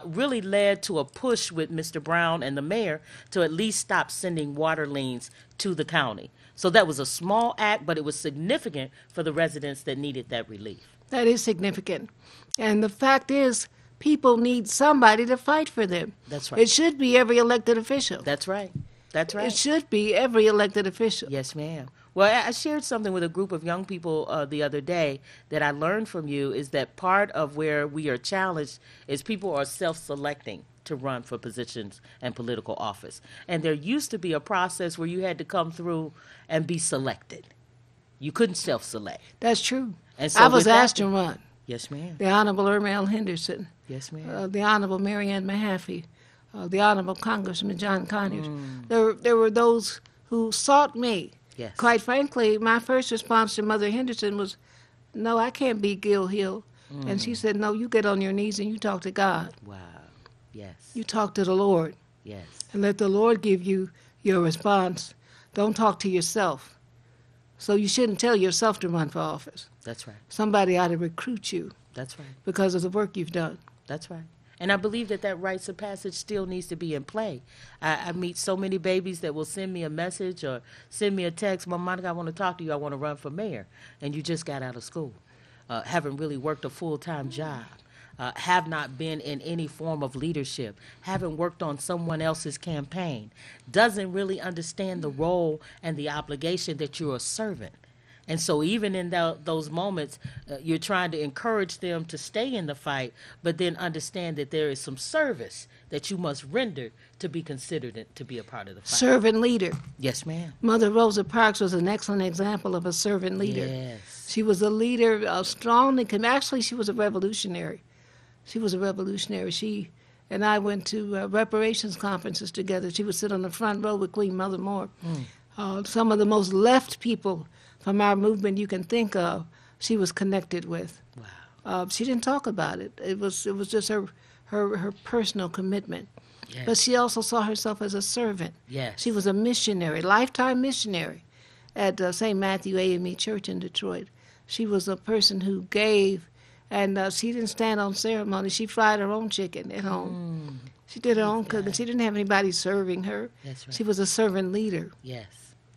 really led to a push with Mr. Brown and the mayor to at least stop sending water liens to the county. So that was a small act, but it was significant for the residents that needed that relief. That is significant. And the fact is, people need somebody to fight for them. That's right. It should be every elected official. That's right. That's right. It should be every elected official. Yes, ma'am. Well, I shared something with a group of young people the other day that I learned from you is that part of where we are challenged is people are self-selecting to run for positions and political office. And there used to be a process where you had to come through and be selected. You couldn't self-select. That's true. And so I was with that- asked to run. Yes, ma'am. The Honorable Ermel Henderson. Yes, ma'am. The Honorable Marianne Mahaffey. The Honorable Congressman John Conyers. There were those who sought me. Yes. Quite frankly, my first response to Mother Henderson was, no, I can't be Gil Hill. And she said, no, you get on your knees and you talk to God. Wow. Yes. You talk to the Lord. Yes. And let the Lord give you your response. Don't talk to yourself. So you shouldn't tell yourself to run for office. That's right. Somebody ought to recruit you That's right. because of the work you've done. That's right. And I believe that that rites of passage still needs to be in play. I meet so many babies that will send me a message or send me a text, Mom, Monica, I want to talk to you. I want to run for mayor. And you just got out of school. Haven't really worked a full-time job. Have not been in any form of leadership. Haven't worked on someone else's campaign. Doesn't really understand the role and the obligation that you're a servant. And so even in those moments, you're trying to encourage them to stay in the fight, but then understand that there is some service that you must render to be considered to be a part of the fight. Servant leader. Yes, ma'am. Mother Rosa Parks was an excellent example of a servant leader. Yes. She was a leader, strongly, actually she was a revolutionary. She was a revolutionary. She and I went to reparations conferences together. She would sit on the front row with Queen Mother Moore. Some of the most left people from our movement you can think of, she was connected with. Wow. She didn't talk about it. It was just her personal commitment. Yes. But she also saw herself as a servant. Yes. She was a missionary, lifetime missionary at St. Matthew AME Church in Detroit. She was a person who gave, and she didn't stand on ceremony. She fried her own chicken at home. She did her own cooking. She didn't have anybody serving her. That's right. She was a servant leader. Yes.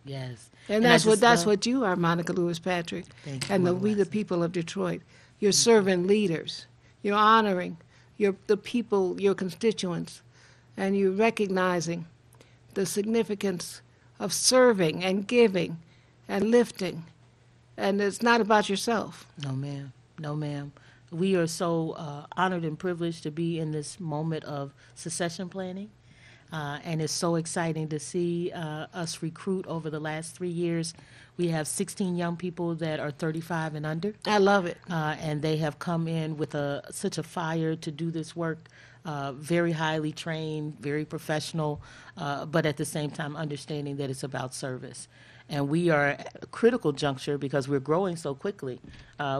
Yes. And I that's just love- what you are, Monica Lewis Patrick. Thank you, And Mama we the Leslie. people of Detroit. You're servant leaders. You're honoring the people, your constituents, and you're recognizing the significance of serving and giving and lifting. And it's not about yourself. No, ma'am. No, ma'am. We are so honored and privileged to be in this moment of succession planning. And it's so exciting to see us recruit over the last 3 years. We have 16 young people that are 35 and under. I love it. And they have come in with such a fire to do this work, very highly trained, very professional, but at the same time understanding that it's about service. And we are at a critical juncture because we're growing so quickly.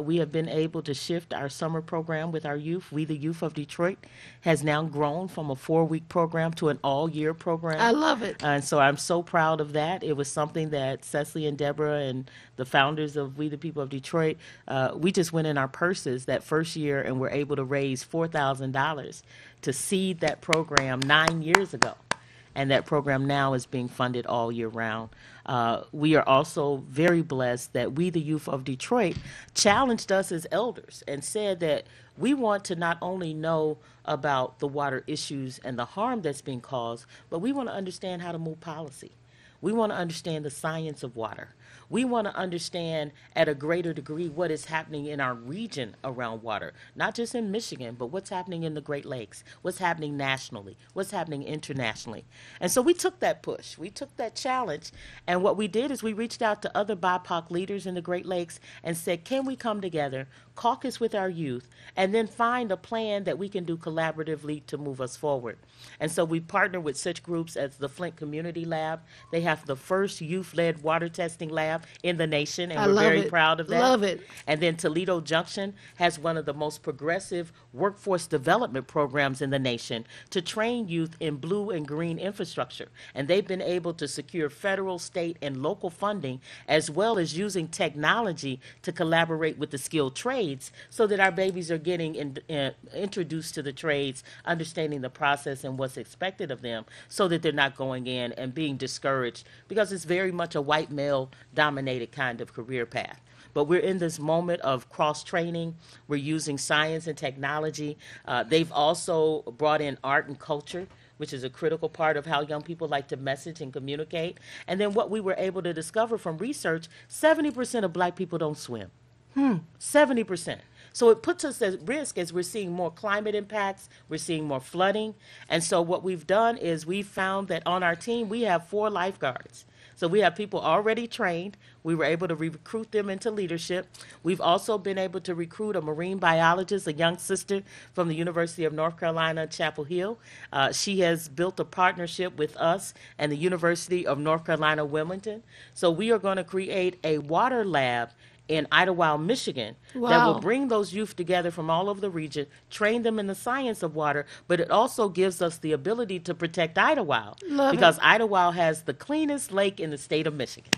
We have been able to shift our summer program with our youth. We, the Youth of Detroit, has now grown from a 4-week program to an all-year program. I love it. And so I'm so proud of that. It was something that Cecily and Deborah and the founders of We, the People of Detroit, we just went in our purses that first year and were able to raise $4,000 to seed that program 9 years ago. And that program now is being funded all year round. We are also very blessed that We, the Youth of Detroit, challenged us as elders and said that we want to not only know about the water issues and the harm that's being caused, but we want to understand how to move policy. We want to understand the science of water. We want to understand at a greater degree what is happening in our region around water, not just in Michigan, but what's happening in the Great Lakes, what's happening nationally, what's happening internationally. And so we took that push, we took that challenge, and what we did is we reached out to other BIPOC leaders in the Great Lakes and said, can we come together, caucus with our youth, and then find a plan that we can do collaboratively to move us forward. And so we partner with such groups as the Flint Community Lab. They have the first youth-led water testing lab in the nation, and we're very proud of that. Love it. And then Toledo Junction has one of the most progressive workforce development programs in the nation to train youth in blue and green infrastructure. And they've been able to secure federal, state, and local funding, as well as using technology to collaborate with the skilled trades so that our babies are getting introduced to the trades, understanding the process and what's expected of them, so that they're not going in and being discouraged, because it's very much a white male-dominated kind of career path. But we're in this moment of cross-training. We're using science and technology. They've also brought in art and culture, which is a critical part of how young people like to message and communicate. And then what we were able to discover from research, 70% of black people don't swim. 70%. So it puts us at risk as we're seeing more climate impacts, we're seeing more flooding. And so what we've done is we've found that on our team we have 4 lifeguards. So we have people already trained. We were able to recruit them into leadership. We've also been able to recruit a marine biologist, a young sister from the University of North Carolina, Chapel Hill. She has built a partnership with us and the University of North Carolina, Wilmington. So we are going to create a water lab in Idlewild, Michigan, that will bring those youth together from all over the region, train them in the science of water, but it also gives us the ability to protect Idlewild, because Idlewild has the cleanest lake in the state of Michigan.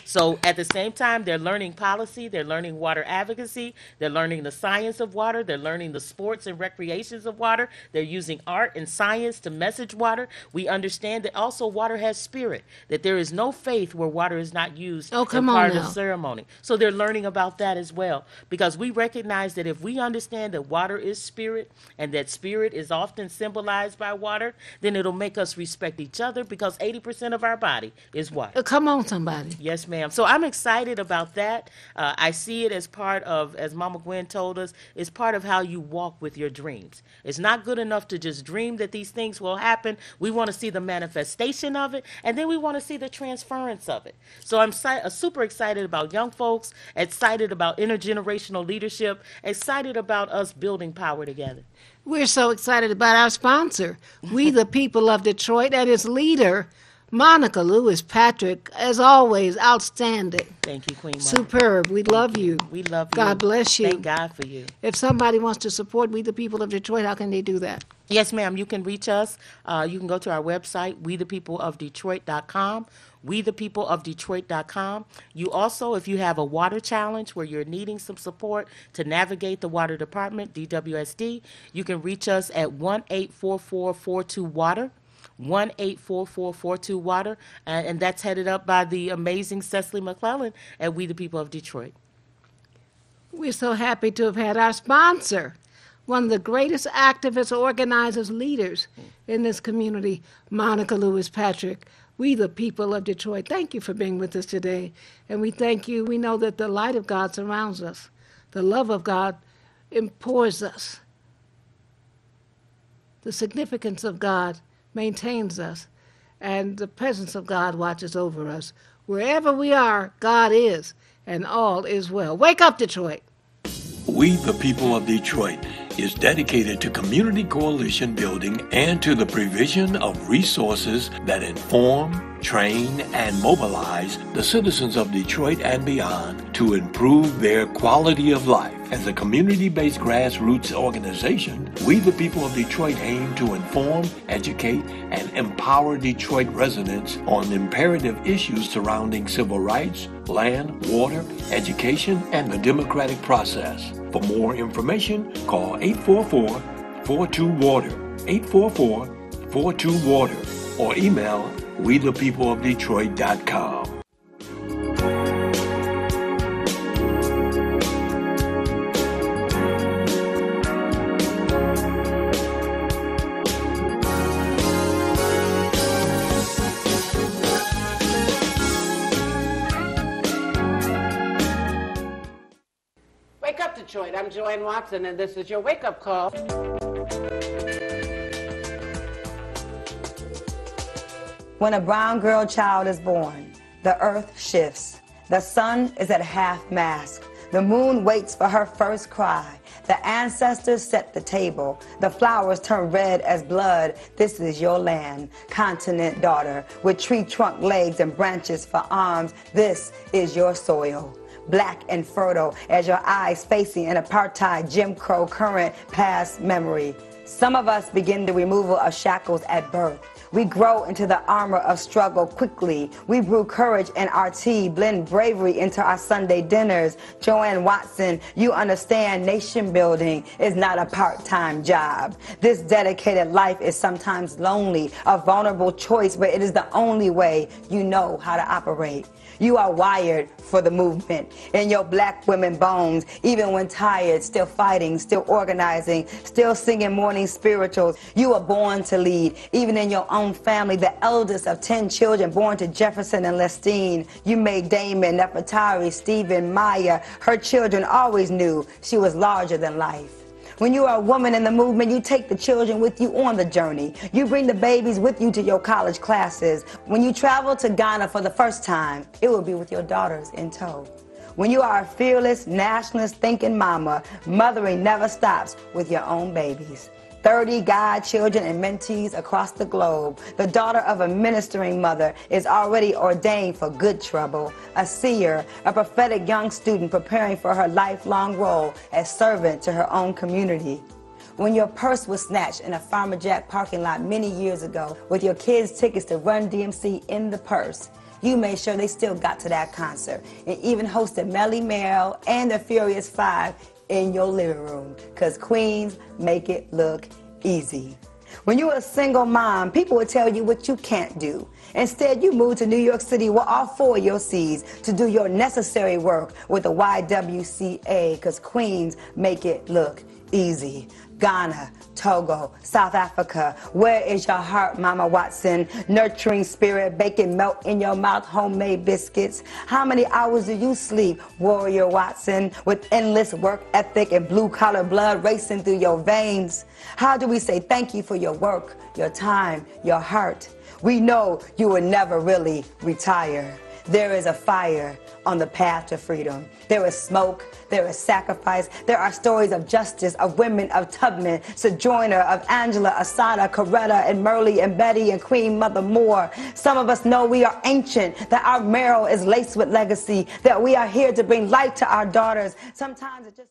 So at the same time, they're learning policy, they're learning water advocacy, they're learning the science of water, they're learning the sports and recreations of water, they're using art and science to message water. We understand that also water has spirit, that there is no faith where water is not used as part of ceremony. So they're learning about that as well, because we recognize that if we understand that water is spirit and that spirit is often symbolized by water, then it'll make us respect each other, because 80% of our body is water. Come on, somebody. Yes, ma'am. So I'm excited about that. I see it as part of, as Mama Gwen told us, it's part of how you walk with your dreams. It's not good enough to just dream that these things will happen. We want to see the manifestation of it, and then we want to see the transference of it. So I'm super excited about young folks, excited about intergenerational leadership, excited about us building power together. We're so excited about our sponsor, We the People of Detroit, and its leader, Monica Lewis Patrick, as always, outstanding. Thank you, Queen Monica. Superb. We love you. We love you. God bless you. Thank God for you. If somebody wants to support We the People of Detroit, how can they do that? Yes, ma'am. You can reach us. You can go to our website, wethepeopleofdetroit.com, wethepeopleofdetroit.com. You also, if you have a water challenge where you're needing some support to navigate the water department, DWSD, you can reach us at 1-844-42-WATER. 1-844-42-WATER, and that's headed up by the amazing Cecily McClellan at We the People of Detroit. We're so happy to have had our sponsor, one of the greatest activists, organizers, leaders in this community, Monica Lewis Patrick. We the People of Detroit, thank you for being with us today, and we thank you. We know that the light of God surrounds us. The love of God empowers us. The significance of God maintains us, and the presence of God watches over us. Wherever we are, God is, and all is well. Wake up, Detroit! We, the people of Detroit, is dedicated to community coalition building and to the provision of resources that inform, train, and mobilize the citizens of Detroit and beyond to improve their quality of life. As a community-based grassroots organization, we, the people of Detroit, aim to inform, educate, and empower Detroit residents on imperative issues surrounding civil rights, land, water, education, and the democratic process. For more information, call 844-42-WATER, 844-42-WATER, or email wethepeopleofdetroit.com. Wake up, Detroit. I'm Joanne Watson, and this is your wake-up call. When a brown girl child is born, the earth shifts. The sun is at half-mast. The moon waits for her first cry. The ancestors set the table. The flowers turn red as blood. This is your land, continent daughter, with tree trunk legs and branches for arms. This is your soil, black and fertile as your eyes facing an apartheid Jim Crow current past memory. Some of us begin the removal of shackles at birth. We grow into the armor of struggle quickly. We brew courage in our tea, blend bravery into our Sunday dinners. Joanne Watson, you understand nation building is not a part-time job. This dedicated life is sometimes lonely, a vulnerable choice, but it is the only way you know how to operate. You are wired for the movement in your black women bones, even when tired, still fighting, still organizing, still singing morning spirituals. You were born to lead, even in your own family, the eldest of 10 children born to Jefferson and Lestine. You made Damon, Nefertari, Stephen, Maya. Her children always knew she was larger than life. When you are a woman in the movement, you take the children with you on the journey. You bring the babies with you to your college classes. When you travel to Ghana for the first time, it will be with your daughters in tow. When you are a fearless, nationalist thinking mama, mothering never stops with your own babies. 30 godchildren and mentees across the globe. The daughter of a ministering mother is already ordained for good trouble. A seer, a prophetic young student preparing for her lifelong role as servant to her own community. When your purse was snatched in a Farmer Jack parking lot many years ago with your kids' tickets to Run DMC in the purse, you made sure they still got to that concert and even hosted Melly Mel and the Furious Five in your living room, because queens make it look easy. When you're a single mom, people will tell you what you can't do. Instead, you move to New York City with all 4 of your C's to do your necessary work with the YWCA, because queens make it look easy. Ghana, Togo, South Africa, where is your heart, Mama Watson? Nurturing spirit, baking melt in your mouth, homemade biscuits. How many hours do you sleep, Warrior Watson, with endless work ethic and blue-collar blood racing through your veins? How do we say thank you for your work, your time, your heart? We know you will never really retire. There is a fire on the path to freedom. There is smoke, there is sacrifice. There are stories of justice, of women, of Tubman, Sojourner, of Angela, Asada, Coretta, and Merle, and Betty, and Queen Mother Moore. Some of us know we are ancient, that our marrow is laced with legacy, that we are here to bring light to our daughters. Sometimes it just